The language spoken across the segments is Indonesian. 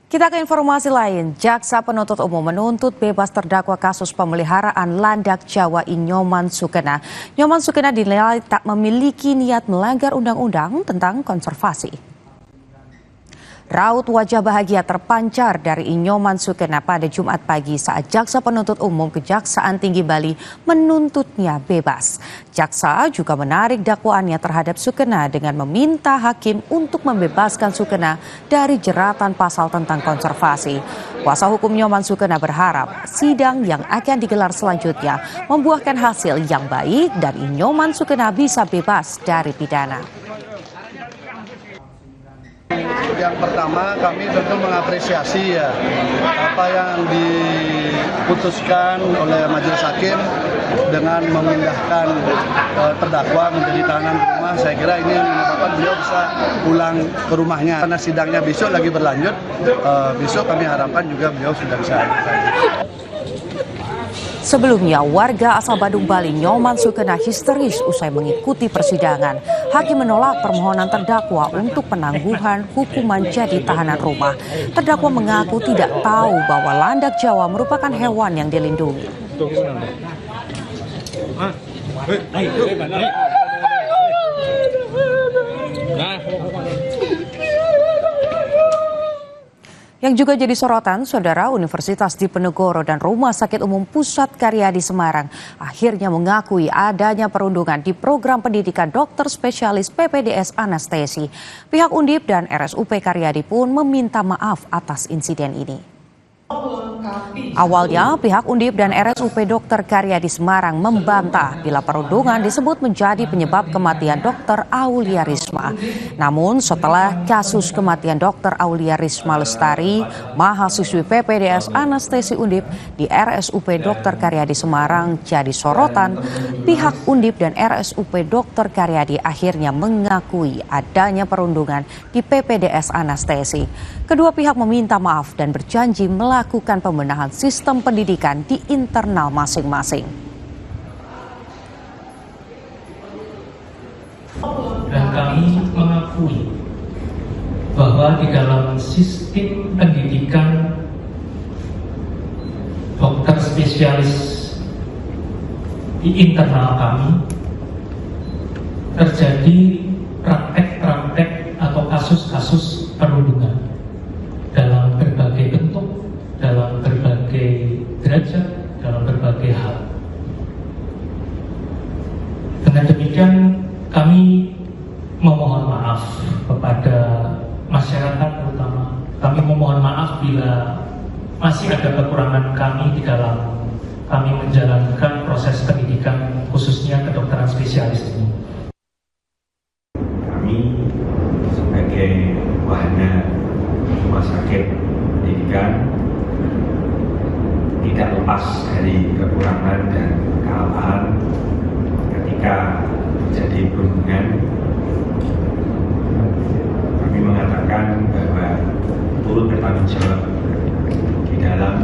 Kita ke informasi lain, Jaksa Penuntut Umum menuntut bebas terdakwa kasus pemeliharaan landak Jawa Nyoman Sukena. Nyoman Sukena dinilai tak memiliki niat melanggar undang-undang tentang konservasi. Raut wajah bahagia terpancar dari Nyoman Sukena pada Jumat pagi saat Jaksa Penuntut Umum Kejaksaan Tinggi Bali menuntutnya bebas. Jaksa juga menarik dakwaannya terhadap Sukena dengan meminta hakim untuk membebaskan Sukena dari jeratan pasal tentang konservasi. Kuasa hukum Nyoman Sukena berharap sidang yang akan digelar selanjutnya membuahkan hasil yang baik dan Nyoman Sukena bisa bebas dari pidana. Yang pertama kami tentu mengapresiasi ya apa yang diputuskan oleh majelis hakim dengan memindahkan terdakwa menjadi tahanan di rumah. Saya kira ini menyebabkan beliau bisa pulang ke rumahnya karena sidangnya besok lagi berlanjut. Besok kami harapkan juga beliau sudah bisa hadir. Sebelumnya, warga asal Badung, Bali, Nyoman Sukena histeris usai mengikuti persidangan. Hakim menolak permohonan terdakwa untuk penangguhan hukuman jadi tahanan rumah. Terdakwa mengaku tidak tahu bahwa landak Jawa merupakan hewan yang dilindungi. Yang juga jadi sorotan, Saudara, Universitas Diponegoro dan Rumah Sakit Umum Pusat Karyadi Semarang akhirnya mengakui adanya perundungan di program pendidikan dokter spesialis PPDS Anestesi. Pihak Undip dan RSUP Karyadi pun meminta maaf atas insiden ini. Awalnya, pihak Undip dan RSUP Dr. Karyadi Semarang membantah bila perundungan disebut menjadi penyebab kematian Dr. Aulia Risma. Namun, setelah kasus kematian Dr. Aulia Risma Lestari, mahasiswi PPDS Anestesi Undip di RSUP Dr. Karyadi Semarang jadi sorotan, pihak Undip dan RSUP Dr. Karyadi akhirnya mengakui adanya perundungan di PPDS Anestesi. Kedua pihak meminta maaf dan berjanji melakukan pembenahan sistem pendidikan di internal masing-masing. Dan kami mengakui bahwa di dalam sistem pendidikan dokter spesialis di internal kami terjadi praktek-praktek atau kasus-kasus perundungan dalam berbagai bentuk, dalam berbagai derajat, dalam berbagai hal. Dengan demikian, kami memohon maaf kepada masyarakat terutama. Kami memohon maaf bila masih ada kekurangan kami di dalam kami menjalankan proses pendidikan khususnya kedokteran spesialis ini. Kami sebagai wahana rumah sakit pendidikan tidak lepas dari kekurangan dan kesalahan ketika terjadi perundungan. Kami mengatakan bahwa turut bertanggung jawab di dalam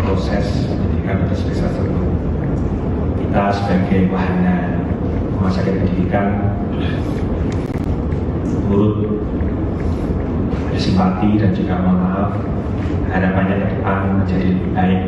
proses pendidikan dokter spesialis tersebut. Kita sebagai wahana rumah sakit pendidikan turut bersimpati dan juga mohon maaf, harapannya ke depan menjadi lebih baik.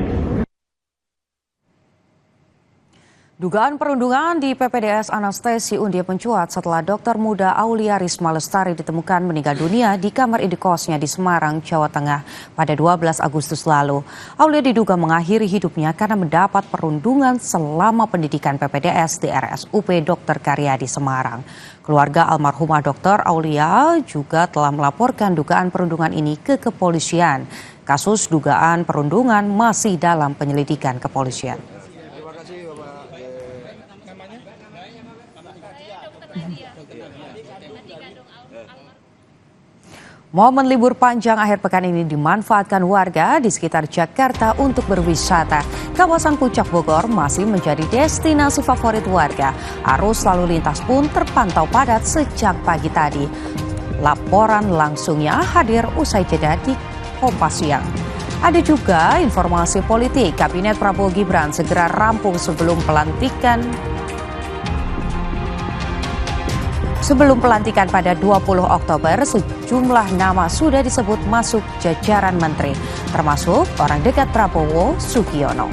Dugaan perundungan di PPDS Anestesi Undip mencuat setelah dokter muda Aulia Risma Lestari ditemukan meninggal dunia di kamar indekosnya di Semarang, Jawa Tengah pada 12 Agustus lalu. Aulia diduga mengakhiri hidupnya karena mendapat perundungan selama pendidikan PPDS di RSUP Dr. Karyadi Semarang. Keluarga almarhumah Dr. Aulia juga telah melaporkan dugaan perundungan ini ke kepolisian. Kasus dugaan perundungan masih dalam penyelidikan kepolisian. Momen libur panjang akhir pekan ini dimanfaatkan warga di sekitar Jakarta untuk berwisata. Kawasan Puncak Bogor masih menjadi destinasi favorit warga. Arus lalu lintas pun terpantau padat sejak pagi tadi. Laporan langsungnya hadir usai jeda di Kompas Siang. Ada juga informasi politik, Kabinet Prabowo Gibran segera rampung sebelum pelantikan Sebelum pelantikan pada 20 Oktober, sejumlah nama sudah disebut masuk jajaran menteri, termasuk orang dekat Prabowo Subianto.